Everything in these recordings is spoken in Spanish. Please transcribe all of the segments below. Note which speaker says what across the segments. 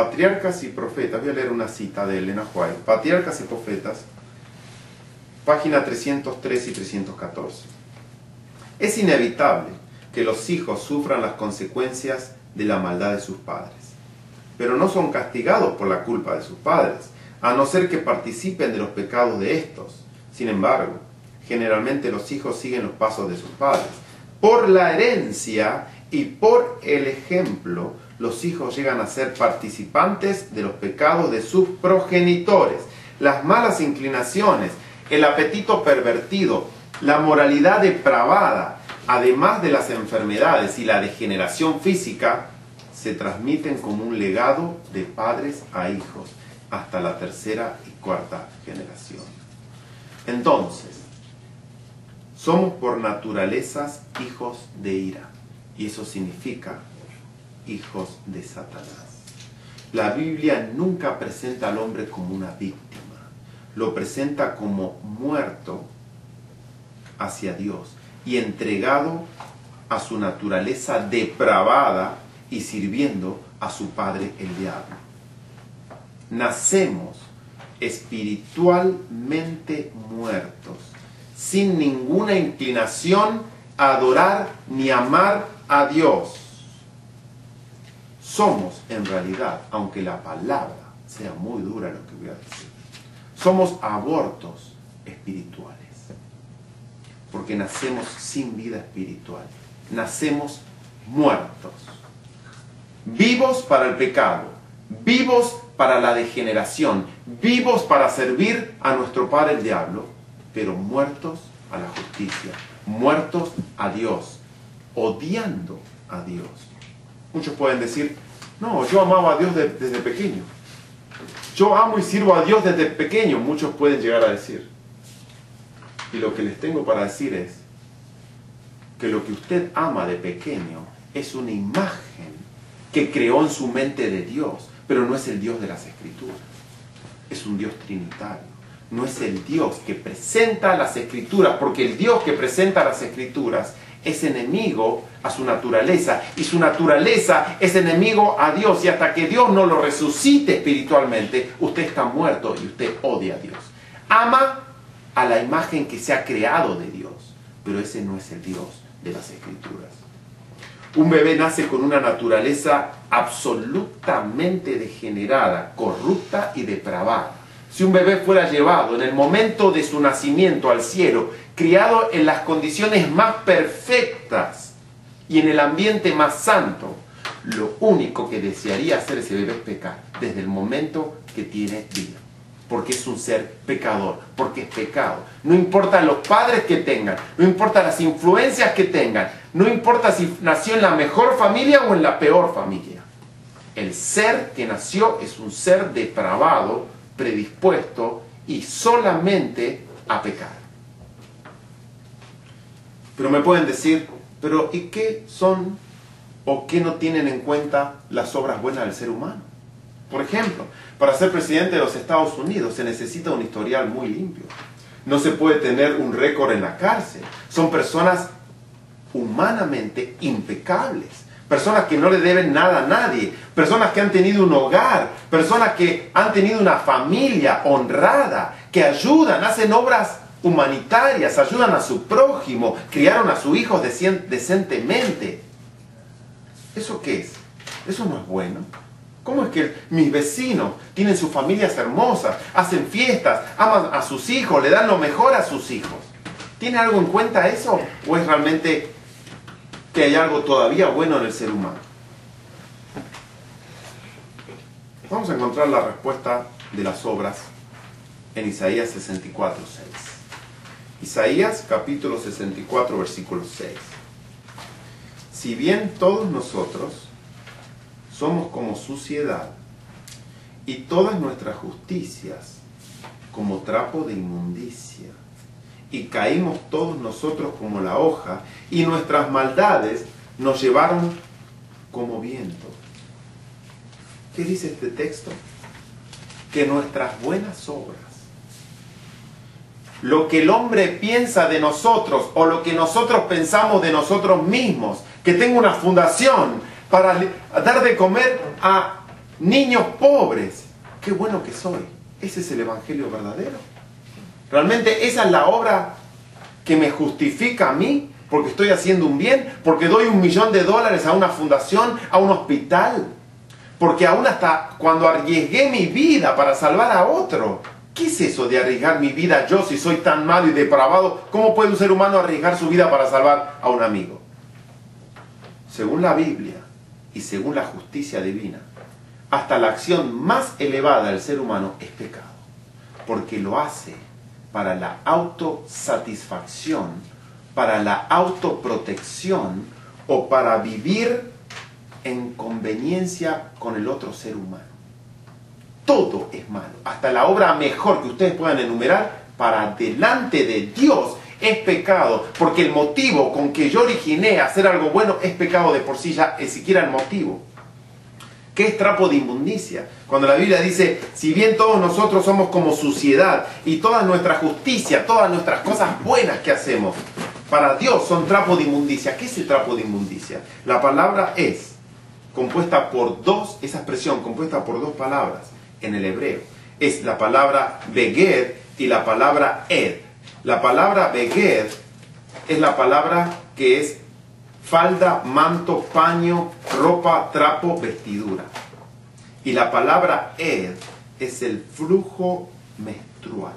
Speaker 1: Patriarcas y Profetas, voy a leer una cita de Elena White, Patriarcas y Profetas, página 303 y 314. Es inevitable que los hijos sufran las consecuencias de la maldad de sus padres, pero no son castigados por la culpa de sus padres, a no ser que participen de los pecados de estos. Sin embargo, generalmente los hijos siguen los pasos de sus padres. Por la herencia y por el ejemplo, los hijos llegan a ser participantes de los pecados de sus progenitores. Las malas inclinaciones, el apetito pervertido, la moralidad depravada, además de las enfermedades y la degeneración física, se transmiten como un legado de padres a hijos hasta la tercera y cuarta generación. Entonces, somos por naturaleza hijos de ira, y eso significa hijos de Satanás. La Biblia nunca presenta al hombre como una víctima, lo presenta como muerto hacia Dios y entregado a su naturaleza depravada y sirviendo a su padre el diablo. Nacemos espiritualmente muertos, sin ninguna inclinación a adorar ni amar a Dios. Somos, en realidad, aunque la palabra sea muy dura lo que voy a decir, somos abortos espirituales, porque nacemos sin vida espiritual, nacemos muertos, vivos para el pecado, vivos para la degeneración, vivos para servir a nuestro padre el diablo, pero muertos a la justicia, muertos a Dios, odiando a Dios. Muchos pueden decir, no, yo amaba a Dios desde pequeño. Yo amo y sirvo a Dios desde pequeño. Muchos pueden llegar a decir. Y lo que les tengo para decir es que lo que usted ama de pequeño es una imagen que creó en su mente de Dios, pero no es el Dios de las Escrituras. Es un Dios trinitario. No es el Dios que presenta las Escrituras, porque el Dios que presenta las Escrituras es enemigo a su naturaleza, y su naturaleza es enemigo a Dios, y hasta que Dios no lo resucite espiritualmente, usted está muerto y usted odia a Dios. Ama a la imagen que se ha creado de Dios, pero ese no es el Dios de las Escrituras. Un bebé nace con una naturaleza absolutamente degenerada, corrupta y depravada. Si un bebé fuera llevado en el momento de su nacimiento al cielo, criado en las condiciones más perfectas y en el ambiente más santo, lo único que desearía hacer ese bebé es pecar desde el momento que tiene vida. Porque es un ser pecador, porque es pecado. No importa los padres que tengan, no importa las influencias que tengan, no importa si nació en la mejor familia o en la peor familia. El ser que nació es un ser depravado, predispuesto y solamente a pecar. Pero me pueden decir, pero ¿y qué son o qué no tienen en cuenta las obras buenas del ser humano? Por ejemplo, para ser presidente de los Estados Unidos se necesita un historial muy limpio. No se puede tener un récord en la cárcel. Son personas humanamente impecables. Personas que no le deben nada a nadie. Personas que han tenido un hogar. Personas que han tenido una familia honrada. Que ayudan, hacen obras humanitarias, ayudan a su prójimo. Criaron a sus hijos decentemente. ¿Eso qué es? ¿Eso no es bueno? ¿Cómo es que mis vecinos tienen sus familias hermosas, hacen fiestas, aman a sus hijos, le dan lo mejor a sus hijos? ¿Tiene algo en cuenta eso? ¿O es realmente que hay algo todavía bueno en el ser humano? Vamos a encontrar la respuesta de las obras en Isaías 64:6. Isaías capítulo 64, versículo 6. Si bien todos nosotros somos como suciedad, y todas nuestras justicias como trapo de inmundicia, y caímos todos nosotros como la hoja, y nuestras maldades nos llevaron como viento. ¿Qué dice este texto? Que nuestras buenas obras, lo que el hombre piensa de nosotros, o lo que nosotros pensamos de nosotros mismos, que tengo una fundación para dar de comer a niños pobres, qué bueno que soy. ¿Ese es el evangelio verdadero? ¿Realmente esa es la obra que me justifica a mí? Porque estoy haciendo un bien, porque doy $1.000.000 a una fundación, a un hospital, porque aún hasta cuando arriesgué mi vida para salvar a otro. ¿Qué es eso de arriesgar mi vida yo si soy tan malo y depravado? ¿Cómo puede un ser humano arriesgar su vida para salvar a un amigo? Según la Biblia y según la justicia divina, hasta la acción más elevada del ser humano es pecado, porque lo hace para la autosatisfacción, para la autoprotección o para vivir en conveniencia con el otro ser humano. Todo es malo, hasta la obra mejor que ustedes puedan enumerar, para delante de Dios es pecado, porque el motivo con que yo originé hacer algo bueno es pecado de por sí, ya es siquiera el motivo. ¿Qué es trapo de inmundicia? Cuando la Biblia dice, si bien todos nosotros somos como suciedad y toda nuestra justicia, todas nuestras cosas buenas que hacemos, para Dios son trapo de inmundicia. ¿Qué es el trapo de inmundicia? La palabra es compuesta por dos, esa expresión compuesta por dos palabras en el hebreo. Es la palabra beged y la palabra ed. La palabra beged es la palabra que es falda, manto, paño, ropa, trapo, vestidura. Y la palabra ed es el flujo menstrual.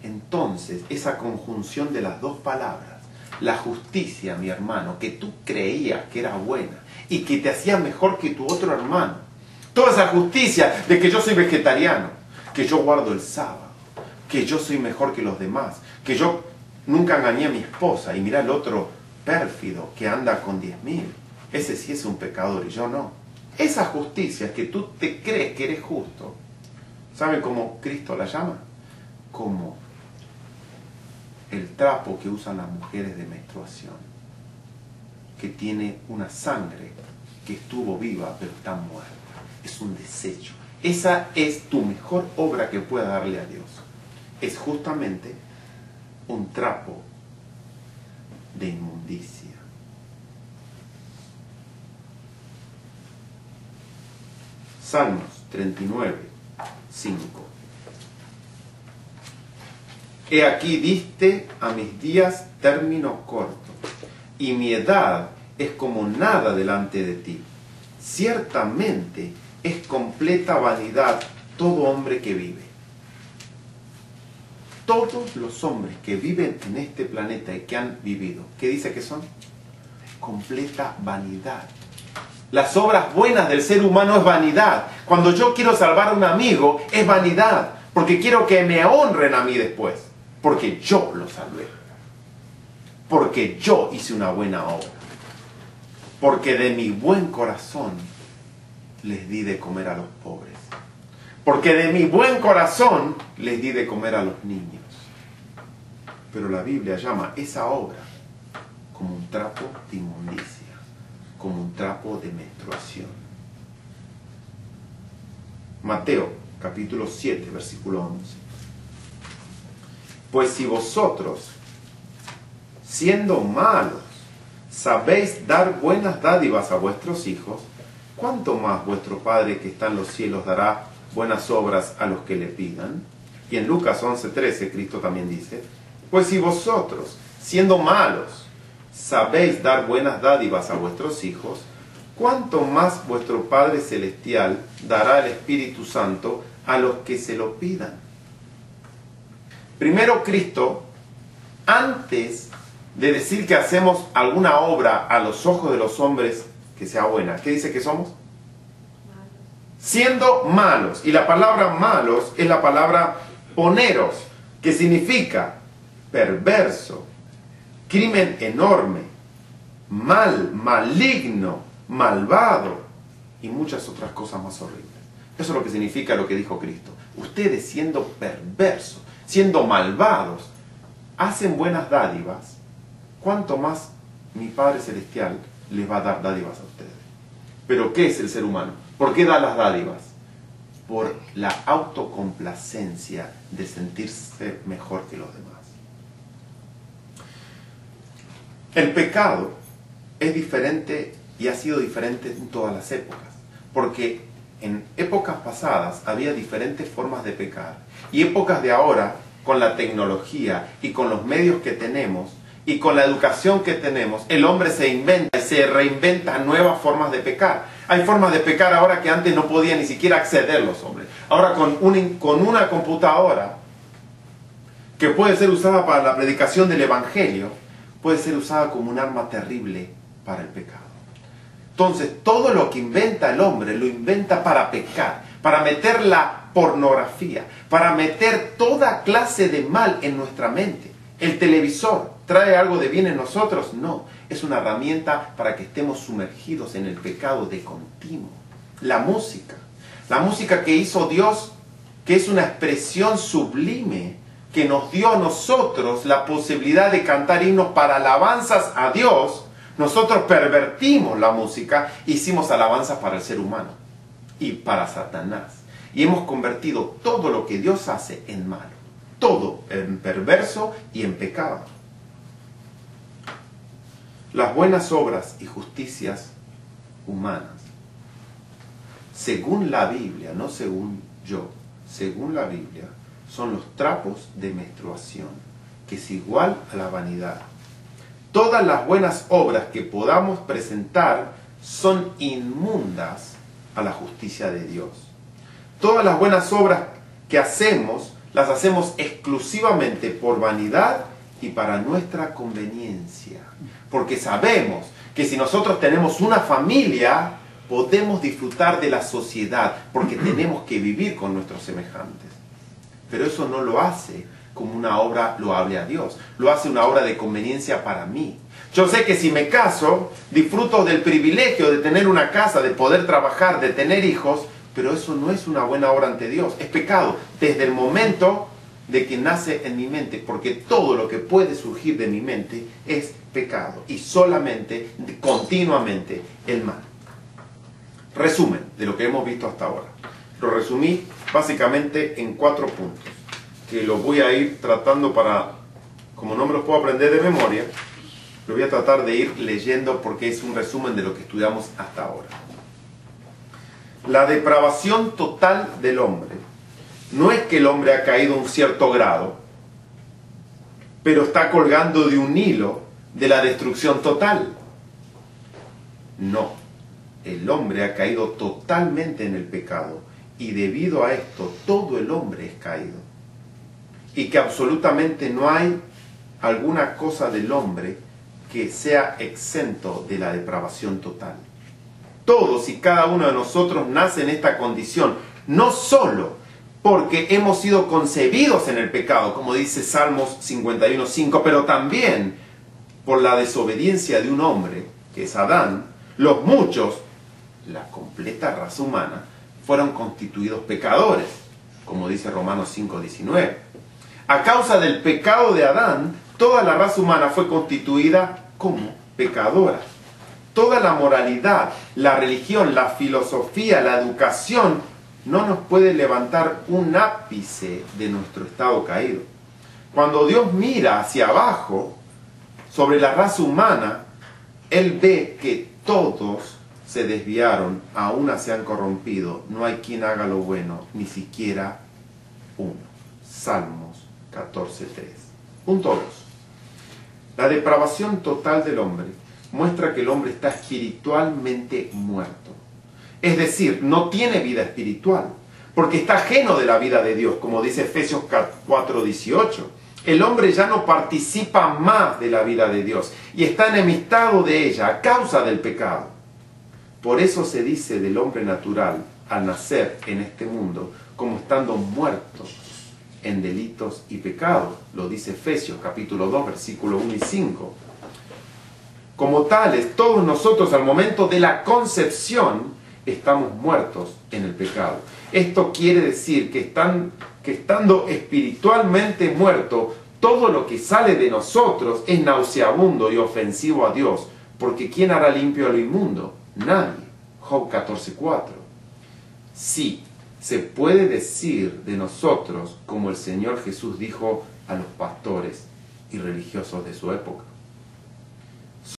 Speaker 1: Entonces, esa conjunción de las dos palabras, la justicia, mi hermano, que tú creías que era buena y que te hacía mejor que tu otro hermano. Toda esa justicia de que yo soy vegetariano, que yo guardo el sábado, que yo soy mejor que los demás, que yo nunca engañé a mi esposa y mira el otro pérfido que anda con 10.000. Ese sí es un pecador y yo no. Esa justicia que tú te crees que eres justo, ¿saben cómo Cristo la llama? Como el trapo que usan las mujeres de menstruación, que tiene una sangre que estuvo viva pero está muerta. Es un desecho. Esa es tu mejor obra que puedas darle a Dios. Es justamente un trapo de inmundicia. Salmos 39, 5. He aquí diste a mis días término corto, y mi edad es como nada delante de ti. Ciertamente es completa vanidad todo hombre que vive. Todos los hombres que viven en este planeta y que han vivido, ¿qué dice que son? Completa vanidad. Las obras buenas del ser humano es vanidad. Cuando yo quiero salvar a un amigo, es vanidad, porque quiero que me honren a mí después, porque yo lo salvé, porque yo hice una buena obra, porque de mi buen corazón les di de comer a los pobres, porque de mi buen corazón les di de comer a los niños. Pero la Biblia llama esa obra como un trapo de inmundicia, como un trapo de menstruación. Mateo capítulo 7, versículo 11. Pues si vosotros, siendo malos, sabéis dar buenas dádivas a vuestros hijos, ¿cuánto más vuestro Padre que está en los cielos dará buenas obras a los que le pidan? Y en Lucas 11:13 Cristo también dice, pues si vosotros, siendo malos, sabéis dar buenas dádivas a vuestros hijos, ¿cuánto más vuestro Padre Celestial dará el Espíritu Santo a los que se lo pidan? Primero Cristo, antes de decir que hacemos alguna obra a los ojos de los hombres que sea buena, ¿qué dice que somos? Siendo malos. Y la palabra malos es la palabra poneros, que significa perverso, crimen enorme, mal, maligno, malvado y muchas otras cosas más horribles. Eso es lo que significa lo que dijo Cristo. Ustedes siendo perversos, siendo malvados, hacen buenas dádivas, ¿cuánto más mi Padre Celestial les va a dar dádivas a ustedes? ¿Pero qué es el ser humano? ¿Por qué da las dádivas? Por la autocomplacencia de sentirse mejor que los demás. El pecado es diferente y ha sido diferente en todas las épocas, porque en épocas pasadas había diferentes formas de pecar. Y épocas de ahora, con la tecnología y con los medios que tenemos y con la educación que tenemos, el hombre se inventa y se reinventa nuevas formas de pecar. Hay formas de pecar ahora que antes no podían ni siquiera acceder los hombres. Ahora con una computadora que puede ser usada para la predicación del Evangelio, puede ser usada como un arma terrible para el pecado. Entonces, todo lo que inventa el hombre, lo inventa para pecar, para meter la pornografía, para meter toda clase de mal en nuestra mente. El televisor, ¿trae algo de bien en nosotros? No, es una herramienta para que estemos sumergidos en el pecado de continuo. La música que hizo Dios, que es una expresión sublime, que nos dio a nosotros la posibilidad de cantar himnos para alabanzas a Dios. Nosotros pervertimos la música, hicimos alabanzas para el ser humano y para Satanás. Y hemos convertido todo lo que Dios hace en malo, todo en perverso y en pecado. Las buenas obras y justicias humanas, según la Biblia, no según yo, según la Biblia, son los trapos de menstruación, que es igual a la vanidad. Todas las buenas obras que podamos presentar son inmundas a la justicia de Dios. Todas las buenas obras que hacemos, las hacemos exclusivamente por vanidad y para nuestra conveniencia. Porque sabemos que si nosotros tenemos una familia, podemos disfrutar de la sociedad, porque tenemos que vivir con nuestros semejantes. Pero eso no lo hace como una obra loable a Dios. Lo hace una obra de conveniencia para mí. Yo sé que si me caso, disfruto del privilegio de tener una casa, de poder trabajar, de tener hijos, pero eso no es una buena obra ante Dios. Es pecado desde el momento de que nace en mi mente, porque todo lo que puede surgir de mi mente es pecado y solamente, continuamente, el mal. Resumen de lo que hemos visto hasta ahora. Lo resumí básicamente en 4 puntos, que los voy a ir tratando para, como no me los puedo aprender de memoria, lo voy a tratar de ir leyendo porque es un resumen de lo que estudiamos hasta ahora. La depravación total del hombre no es que el hombre ha caído a un cierto grado, pero está colgando de un hilo de la destrucción total. No, el hombre ha caído totalmente en el pecado y debido a esto todo el hombre es caído. Y que absolutamente no hay alguna cosa del hombre que sea exento de la depravación total. Todos y cada uno de nosotros nace en esta condición, no solo porque hemos sido concebidos en el pecado, como dice Salmos 51:5, pero también por la desobediencia de un hombre, que es Adán. Los muchos, la completa raza humana, fueron constituidos pecadores, como dice Romanos 5:19. A causa del pecado de Adán, toda la raza humana fue constituida como pecadora. Toda la moralidad, la religión, la filosofía, la educación no nos puede levantar un ápice de nuestro estado caído. Cuando Dios mira hacia abajo sobre la raza humana, Él ve que todos se desviaron, a una se han corrompido, no hay quien haga lo bueno, ni siquiera uno. Salmos 14:3. Punto 2. La depravación total del hombre muestra que el hombre está espiritualmente muerto. Es decir, no tiene vida espiritual, porque está ajeno de la vida de Dios, como dice Efesios 4:18. El hombre ya no participa más de la vida de Dios y está enemistado de ella a causa del pecado. Por eso se dice del hombre natural, al nacer en este mundo, como estando muerto en delitos y pecados. Lo dice Efesios capítulo 2, versículos 1 y 5. Como tales, todos nosotros al momento de la concepción estamos muertos en el pecado. Esto quiere decir que estando espiritualmente muerto, todo lo que sale de nosotros es nauseabundo y ofensivo a Dios, porque ¿quién hará limpio a lo inmundo? Nadie. Job 14:4. Sí, se puede decir de nosotros como el Señor Jesús dijo a los pastores y religiosos de su época.